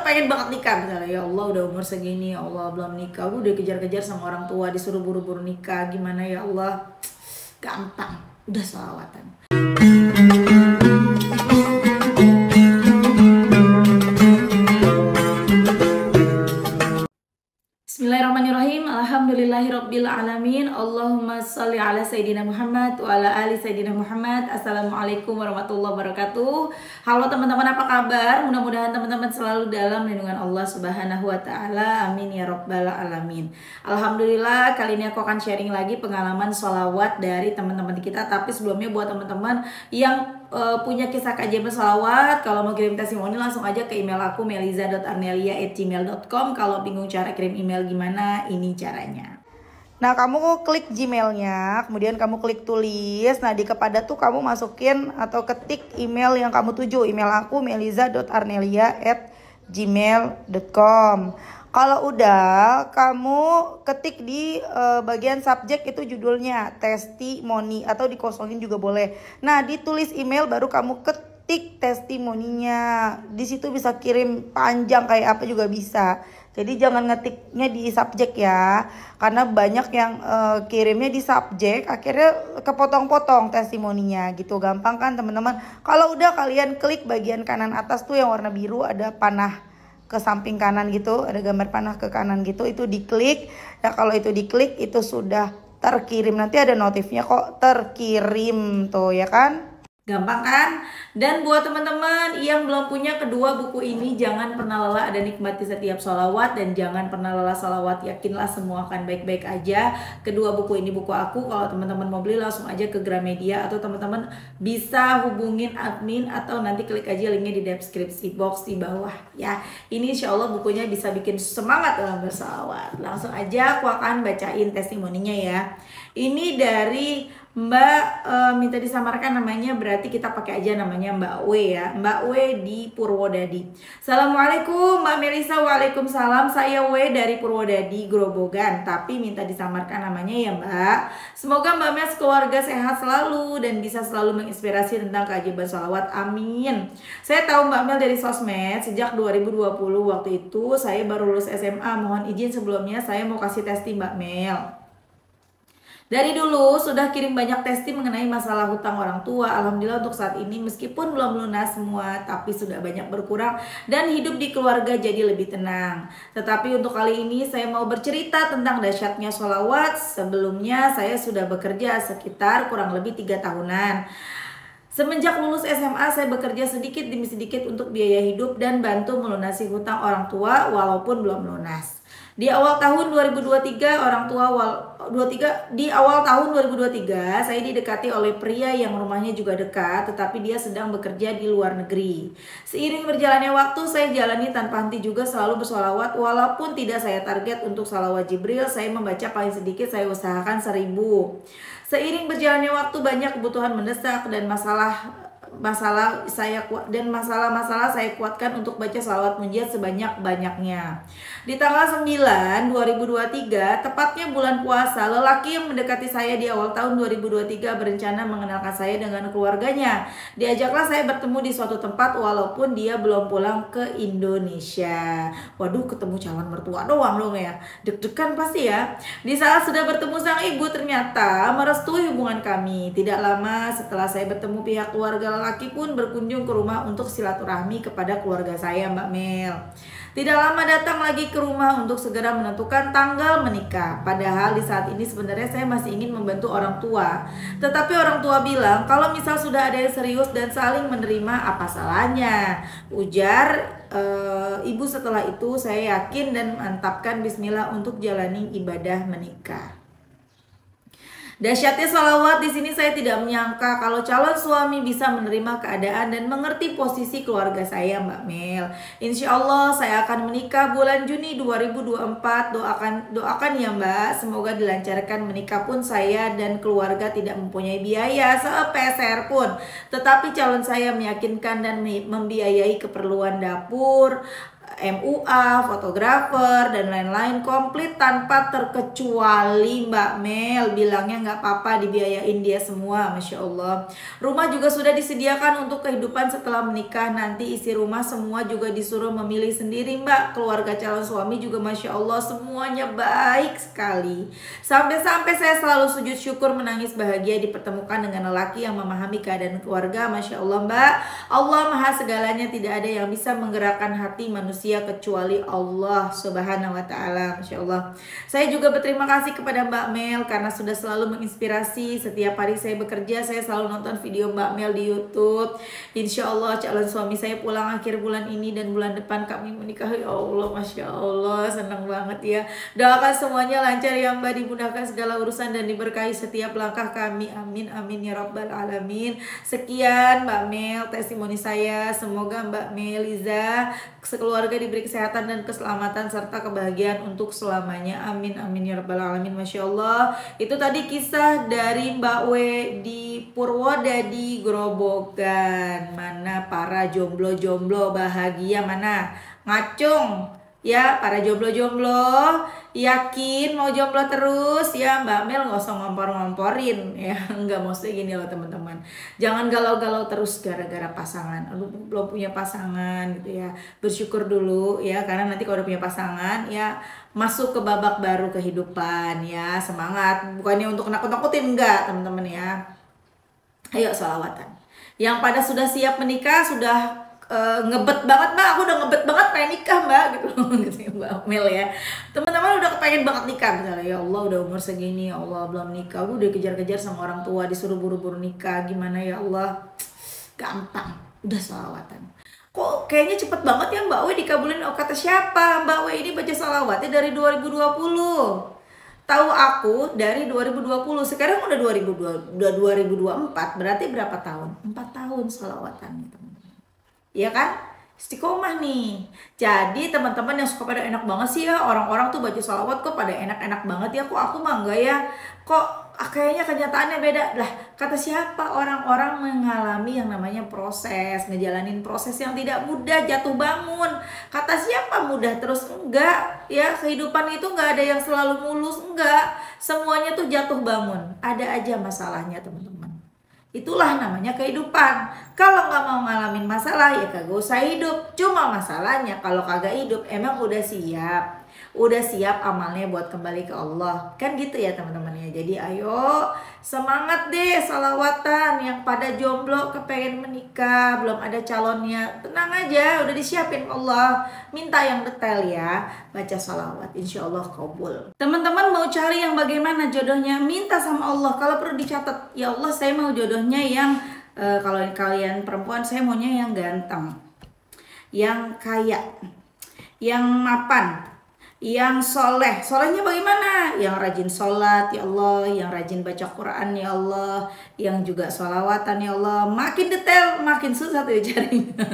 pengen banget nikah misalnya, ya Allah udah umur segini, ya Allah belum nikah, udah kejar-kejar sama orang tua, disuruh buru-buru nikah, gimana ya Allah. Gampang, udah sholawatan. Bismillahirrahmanirrahim. Alhamdulillahirabbil alamin. Allahumma shalli ala sayidina Muhammad wa ala ali sayidina Muhammad. Assalamualaikum warahmatullahi wabarakatuh. Halo teman-teman, apa kabar? Mudah-mudahan teman-teman selalu dalam lindungan Allah Subhanahu wa taala. Amin ya rabbal alamin. Alhamdulillah, kali ini aku akan sharing lagi pengalaman sholawat dari teman-teman kita. Tapi sebelumnya buat teman-teman yang punya kisah keajaiban sholawat, kalau mau kirim testimoni langsung aja ke email aku meliza.arnelia@gmail.com. Kalau bingung cara kirim email gimana, ini caranya. Nah, kamu klik Gmailnya, kemudian kamu klik tulis. Nah, di kepada tuh kamu masukin atau ketik email yang kamu tuju. Email aku meliza.arnelia@gmail.com. Kalau udah, kamu ketik di bagian subjek itu judulnya testimoni atau dikosongin juga boleh. Nah, ditulis email baru kamu ketik testimoninya. Di situ bisa kirim panjang kayak apa juga bisa. Jadi jangan ngetiknya di subjek ya, karena banyak yang kirimnya di subjek, akhirnya kepotong-potong testimoninya gitu. Gampang kan teman-teman? Kalau udah, kalian klik bagian kanan atas tuh yang warna biru, ada panah ke samping kanan gitu, ada gambar panah ke kanan gitu, itu diklik. Nah, kalau itu diklik itu sudah terkirim, nanti ada notifnya kok terkirim tuh ya kan. Gampang kan? Dan buat teman-teman yang belum punya kedua buku ini, jangan pernah lelah ada nikmati setiap sholawat, dan jangan pernah lelah sholawat, yakinlah semua akan baik-baik aja. Kedua buku ini buku aku. Kalau teman-teman mau beli langsung aja ke Gramedia, atau teman-teman bisa hubungin admin, atau nanti klik aja linknya di deskripsi box di bawah ya. Ini insya Allah bukunya bisa bikin semangat dalam bersholawat. Langsung aja aku akan bacain testimoninya ya. Ini dari Mbak minta disamarkan namanya, berarti kita pakai aja namanya Mbak W ya. Mbak W di Purwodadi. Assalamualaikum Mbak Melisa. Waalaikumsalam. Saya W dari Purwodadi, Grobogan, tapi minta disamarkan namanya ya Mbak. Semoga Mbak Mes keluarga sehat selalu dan bisa selalu menginspirasi tentang keajaiban sholawat. Amin. Saya tahu Mbak Mel dari sosmed sejak 2020. Waktu itu saya baru lulus SMA. Mohon izin sebelumnya saya mau kasih testi Mbak Mel. Dari dulu sudah kirim banyak testi mengenai masalah hutang orang tua. Alhamdulillah untuk saat ini meskipun belum lunas semua, tapi sudah banyak berkurang dan hidup di keluarga jadi lebih tenang. Tetapi untuk kali ini saya mau bercerita tentang dahsyatnya sholawat. Sebelumnya saya sudah bekerja sekitar kurang lebih 3 tahunan. Semenjak lulus SMA saya bekerja sedikit demi sedikit untuk biaya hidup dan bantu melunasi hutang orang tua walaupun belum lunas. Di awal tahun 2023 di awal tahun 2023 saya didekati oleh pria yang rumahnya juga dekat, tetapi dia sedang bekerja di luar negeri. Seiring berjalannya waktu saya jalani tanpa henti juga selalu bersolawat, walaupun tidak saya target untuk salawat Jibril, saya membaca paling sedikit saya usahakan 1000. Seiring berjalannya waktu banyak kebutuhan mendesak dan masalah saya kuatkan untuk baca salawat munjiat sebanyak-banyaknya. Di tanggal 9 2023, tepatnya bulan puasa, lelaki yang mendekati saya di awal tahun 2023 berencana mengenalkan saya dengan keluarganya. Diajaklah saya bertemu di suatu tempat walaupun dia belum pulang ke Indonesia. Waduh, ketemu calon mertua doang dong ya. Deg-degan pasti ya. Di saat sudah bertemu sang ibu, ternyata merestui hubungan kami. Tidak lama setelah saya bertemu pihak keluarga, lelaki pun berkunjung ke rumah untuk silaturahmi kepada keluarga saya Mbak Mel. Tidak lama datang lagi ke rumah untuk segera menentukan tanggal menikah. Padahal di saat ini sebenarnya saya masih ingin membantu orang tua. Tetapi orang tua bilang kalau misal sudah ada yang serius dan saling menerima, apa salahnya? Ujar ibu. Setelah itu saya yakin dan mantapkan bismillah untuk jalani ibadah menikah. Dahsyatnya sholawat di sini saya tidak menyangka kalau calon suami bisa menerima keadaan dan mengerti posisi keluarga saya Mbak Mel. Insya Allah saya akan menikah bulan Juni 2024. Doakan ya Mbak, semoga dilancarkan menikah pun saya dan keluarga tidak mempunyai biaya sepeser pun. Tetapi calon saya meyakinkan dan membiayai keperluan dapur, MUA, fotografer, dan lain-lain, komplit tanpa terkecuali. Mbak Mel bilangnya nggak apa-apa, dibiayain dia semua, Masya Allah. Rumah juga sudah disediakan untuk kehidupan setelah menikah. Nanti isi rumah semua juga disuruh memilih sendiri, Mbak. Keluarga calon suami juga Masya Allah semuanya baik sekali. Sampai-sampai saya selalu sujud syukur, menangis bahagia dipertemukan dengan lelaki yang memahami keadaan keluarga, Masya Allah, Mbak. Allah Maha segalanya, tidak ada yang bisa menggerakkan hati manusia kecuali Allah Subhanahu wa Ta'ala, Masya Allah. Saya juga berterima kasih kepada Mbak Mel karena sudah selalu menginspirasi. Setiap hari saya bekerja, saya selalu nonton video Mbak Mel di YouTube. Insya Allah calon suami saya pulang akhir bulan ini dan bulan depan kami menikah. Ya Allah, Masya Allah, senang banget ya. Doakan semuanya lancar ya Mbak, dimudahkan segala urusan dan diberkahi setiap langkah kami. Amin, amin ya Rabbal Alamin. Sekian Mbak Mel testimoni saya. Semoga Mbak Meliza sekeluarga diberi kesehatan dan keselamatan serta kebahagiaan untuk selamanya. Amin, amin ya Rabbal Alamin. Masya Allah. Itu tadi kisah dari Mbak W di Purwodadi, Grobogan. Mana para jomblo-jomblo bahagia, mana ngacung ya para jomblo-jomblo, yakin mau jomblo terus ya Mbak Mel, nggak usah ngompor-ngomporin ya. Nggak, maksudnya gini loh teman-teman, jangan galau-galau terus gara-gara pasangan. Aduh, belum punya pasangan gitu ya, bersyukur dulu ya, karena nanti kalau udah punya pasangan ya masuk ke babak baru kehidupan ya. Semangat, bukannya untuk nakut-nakutin, enggak teman-teman ya. Ayo sholawatan. Yang pada sudah siap menikah, sudah ngebet banget Mbak, aku udah ngebet banget pengen nikah Mbak gitu gitu ya, Mbak Mel ya. Teman-teman udah kepengen banget nikah misalnya, ya Allah udah umur segini, ya Allah belum nikah, udah kejar-kejar sama orang tua, disuruh buru-buru nikah, gimana ya Allah. Gampang, udah sholawatan. Kok kayaknya cepet banget ya Mbak W dikabulin. Oh, kata siapa? Mbak W ini baca sholawatnya dari 2020. Tahu aku dari 2020, sekarang udah 2024, berarti berapa tahun? 4 tahun sholawatan teman-teman. Iya kan? Istiqomah nih. Jadi teman-teman yang suka pada enak banget sih ya, orang-orang tuh baca sholawat kok pada enak-enak banget ya, kok aku mah enggak ya, kok kayaknya kenyataannya beda lah. Kata siapa? Orang-orang mengalami yang namanya proses, ngejalanin proses yang tidak mudah, jatuh bangun. Kata siapa mudah terus? Enggak ya, kehidupan itu enggak ada yang selalu mulus, enggak, semuanya tuh jatuh bangun, ada aja masalahnya teman-teman. Itulah namanya kehidupan. Kalau nggak mau ngalamin masalah ya kagak usah hidup. Cuma masalahnya kalau kagak hidup emang udah siap amalnya buat kembali ke Allah, kan gitu ya teman-teman ya. Jadi ayo semangat deh sholawatan. Yang pada jomblo kepengen menikah belum ada calonnya, tenang aja, udah disiapin Allah. Minta yang detail ya, baca sholawat, insya Allah kabul. Teman-teman mau cari yang bagaimana jodohnya, minta sama Allah. Kalau perlu dicatat, ya Allah saya mau jodohnya yang kalau kalian perempuan, saya maunya yang ganteng, yang kaya, yang mapan, yang soleh. Solehnya bagaimana? Yang rajin sholat ya Allah, yang rajin baca Quran ya Allah, yang juga sholawatan ya Allah. Makin detail makin susah tuh carinya.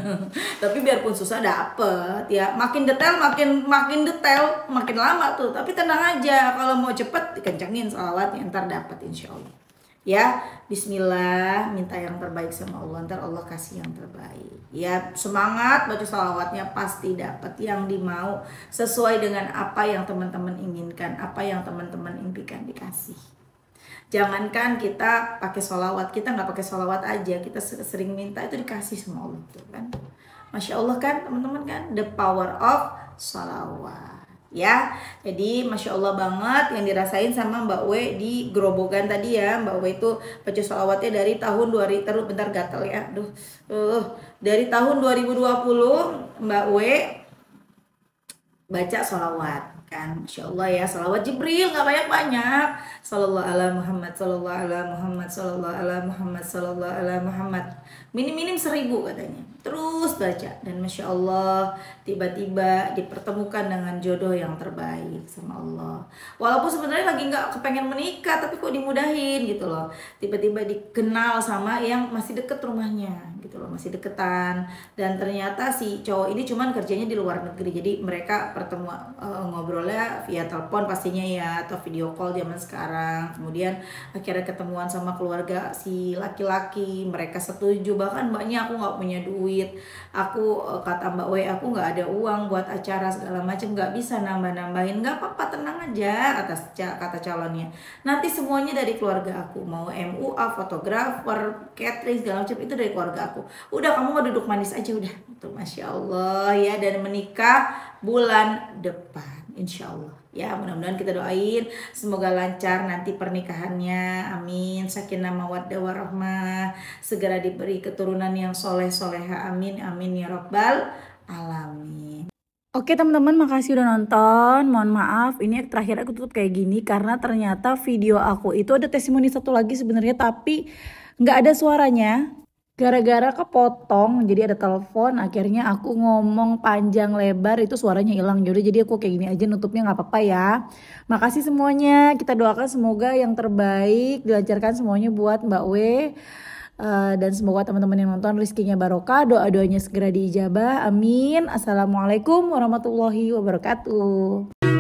Tapi biarpun susah dapet ya, makin detail makin detail makin lama tuh. Tapi tenang aja, kalau mau cepet dikencengin sholawatnya, ntar dapet insya Allah. Ya, bismillah, minta yang terbaik sama Allah, ntar Allah kasih yang terbaik. Ya, semangat baca sholawatnya, pasti dapat yang dimau sesuai dengan apa yang teman-teman inginkan, apa yang teman-teman impikan dikasih. Jangankan kita pakai sholawat, kita nggak pakai sholawat aja, kita sering minta itu dikasih sama Allah tuh kan. Masya Allah kan teman-teman kan, the power of sholawat. Ya, jadi Masya Allah banget yang dirasain sama Mbak W di Grobogan tadi ya. Mbak W itu baca sholawatnya dari tahun 2000, terus bentar gatel ya, dari tahun 2020 Mbak W baca sholawat kan. Masya Allah ya, sholawat Jibril nggak banyak-banyak. Sallallahu ala Muhammad, sallallahu ala Muhammad, sallallahu ala Muhammad, sallallahu ala Muhammad. Minim-minim 1000 katanya. Terus baca, dan Masya Allah tiba-tiba dipertemukan dengan jodoh yang terbaik sama Allah. Walaupun sebenarnya lagi nggak kepengen menikah, tapi kok dimudahin gitu loh. Tiba-tiba dikenal sama yang masih deket rumahnya gitu loh, masih deketan. Dan ternyata si cowok ini cuman kerjanya di luar negeri, jadi mereka pertemuan ngobrolnya via telepon pastinya ya, atau video call zaman sekarang. Kemudian akhirnya ketemuan sama keluarga si laki-laki, mereka setuju. Bahkan mbaknya, aku nggak punya duit, aku kata Mbak W, aku nggak ada uang buat acara segala macam, nggak bisa nambah-nambahin. Nggak apa-apa, tenang aja, kata calonnya, nanti semuanya dari keluarga aku, mau MUA, fotografer, catering segala macam itu dari keluarga aku. Udah, kamu mau duduk manis aja udah. Tuh, Masya Allah ya. Dan menikah bulan depan, insya Allah ya. Mudah-mudahan kita doain semoga lancar nanti pernikahannya, amin. Sakinah mawaddah warahmah, segera diberi keturunan yang soleh soleha, amin amin ya robbal alamin. Oke teman-teman, makasih udah nonton. Mohon maaf, ini terakhir aku tutup kayak gini karena ternyata video aku itu ada testimoni satu lagi sebenarnya, tapi nggak ada suaranya. Gara-gara kepotong, jadi ada telepon, akhirnya aku ngomong panjang lebar itu suaranya hilang. Jadi aku kayak gini aja nutupnya, nggak apa-apa ya. Makasih semuanya, kita doakan semoga yang terbaik, dilancarkan semuanya buat Mbak W. Dan semoga teman-teman yang nonton rezekinya barokah, doa-doanya segera diijabah, amin. Assalamualaikum warahmatullahi wabarakatuh.